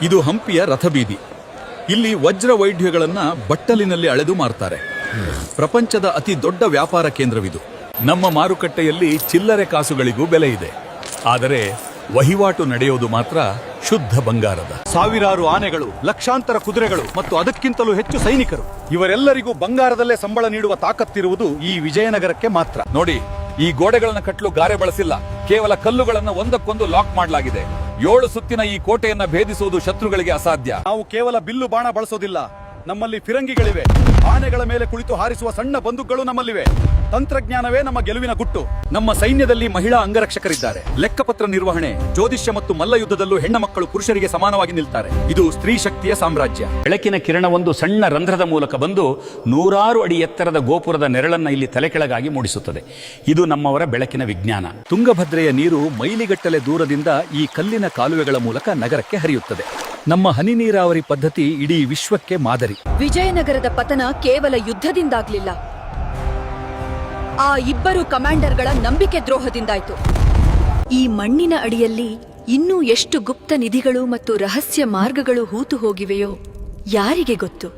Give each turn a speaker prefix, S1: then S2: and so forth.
S1: ಇದು ಹಂಪಿಯ ರಥಬೀದಿ. ಇಲ್ಲಿ ವಜ್ರ ವೈಢ್ಯಗಳನ್ನ ಬಟ್ಟಲಿನಲ್ಲಿ ಅಳೆದು ಮಾರ್ತಾರೆ. ಪ್ರಪಂಚದ ಅತಿ ದೊಡ್ಡ ವ್ಯಾಪಾರ ಕೇಂದ್ರವಿದು. ನಮ್ಮ ಮಾರುಕಟ್ಟೆಯಲ್ಲಿ ಚಿಲ್ಲರೆ ಕಾಸುಗಳಿಗೂ ಬೆಲೆ ಇದೆ. ಆದರೆ ವಹಿವಾಟು ನಡೆಯೋದು ಮಾತ್ರ ಶುದ್ಧ ಬಂಗಾರದ.
S2: ಸಾವಿರಾರು ಆನೆಗಳು, ಲಕ್ಷಾಂತರ ಕುದುರೆಗಳು ಮತ್ತು ಅದಕ್ಕಿಂತಲೂ ಹೆಚ್ಚು ಸೈನಿಕರು, ಇವರೆಲ್ಲರಿಗೂ ಬಂಗಾರದಲ್ಲೇ ಸಂಬಳ ನೀಡುವ ತಾಕತ್ತಿರುವುದು ಈ ವಿಜಯನಗರಕ್ಕೆ ಮಾತ್ರ.
S1: ನೋಡಿ, ಈ ಗೋಡೆಗಳನ್ನು ಕಟ್ಟಲು ಗಾರೆ ಬಳಸಿಲ್ಲ. ಕೇವಲ ಕಲ್ಲುಗಳನ್ನು ಒಂದಕ್ಕೊಂದು ಲಾಕ್ ಮಾಡಲಾಗಿದೆ. 7 ಸುತ್ತಿನ ಈ ಕೋಟೆಯನ್ನ ಭೇದಿಸುವುದು ಶತ್ರುಗಳಿಗೆ ಅಸಾಧ್ಯ.
S2: ನಾವು ಕೇವಲ ಬಿಲ್ಲು ಬಾಣ ಬಳಸೋದಿಲ್ಲ, ನಮ್ಮಲ್ಲಿ ಫಿರಂಗಿಗಳಿವೆ. ಆನೆಗಳ ಮೇಲೆ ಕುಳಿತು ಹಾರಿಸುವ ಸಣ್ಣ ಬಂದೂಕುಗಳು ನಮ್ಮಲ್ಲಿವೆ. ತಂತ್ರಜ್ಞಾನವೇ ನಮ್ಮ ಗೆಲುವಿನ ಗುಟ್ಟು. ನಮ್ಮ ಸೈನ್ಯದಲ್ಲಿ ಮಹಿಳಾ ಅಂಗರಕ್ಷಕರಿದ್ದಾರೆ. ಲೆಕ್ಕಪತ್ರ ನಿರ್ವಹಣೆ, ಜ್ಯೋತಿಷ್ಯ ಮತ್ತು ಮಲ್ಲಯುದ್ಧದಲ್ಲೂ ಹೆಣ್ಣ ಮಕ್ಕಳು ಪುರುಷರಿಗೆ ಸಮಾನವಾಗಿ ನಿಲ್ತಾರೆ. ಇದು ಸ್ತ್ರೀ ಶಕ್ತಿಯ ಸಾಮ್ರಾಜ್ಯ.
S3: ಬೆಳಕಿನ ಕಿರಣವೊಂದು ಸಣ್ಣ ರಂಧ್ರದ ಮೂಲಕ ಬಂದು 100 ಅಡಿ ಎತ್ತರದ ಗೋಪುರದ ನೆರಳನ್ನ ಇಲ್ಲಿ ತಲೆಕೆಳಗಾಗಿ ಮೂಡಿಸುತ್ತದೆ. ಇದು ನಮ್ಮವರ ಬೆಳಕಿನ ವಿಜ್ಞಾನ.
S1: ತುಂಗಭದ್ರೆಯ ನೀರು ಮೈಲಿಗಟ್ಟಲೆ ದೂರದಿಂದ ಈ ಕಲ್ಲಿನ ಕಾಲುವೆಗಳ ಮೂಲಕ ನಗರಕ್ಕೆ ಹರಿಯುತ್ತದೆ. ನಮ್ಮ ಹನಿ ನೀರಾವರಿ ಪದ್ಧತಿ ಇಡೀ ವಿಶ್ವಕ್ಕೆ ಮಾದರಿ.
S4: ವಿಜಯನಗರದ ಪತನ ಕೇವಲ ಯುದ್ಧದಿಂದಾಗ್ಲಿಲ್ಲ, ಆ ಇಬ್ಬರು ಕಮಾಂಡರ್ಗಳ ನಂಬಿಕೆ ದ್ರೋಹದಿಂದಾಯ್ತು. ಈ ಮಣ್ಣಿನ ಅಡಿಯಲ್ಲಿ ಇನ್ನೂ ಎಷ್ಟು ಗುಪ್ತ ನಿಧಿಗಳು ಮತ್ತು ರಹಸ್ಯ ಮಾರ್ಗಗಳು ಹೂತು ಹೋಗಿವೆಯೋ ಯಾರಿಗೆ ಗೊತ್ತು.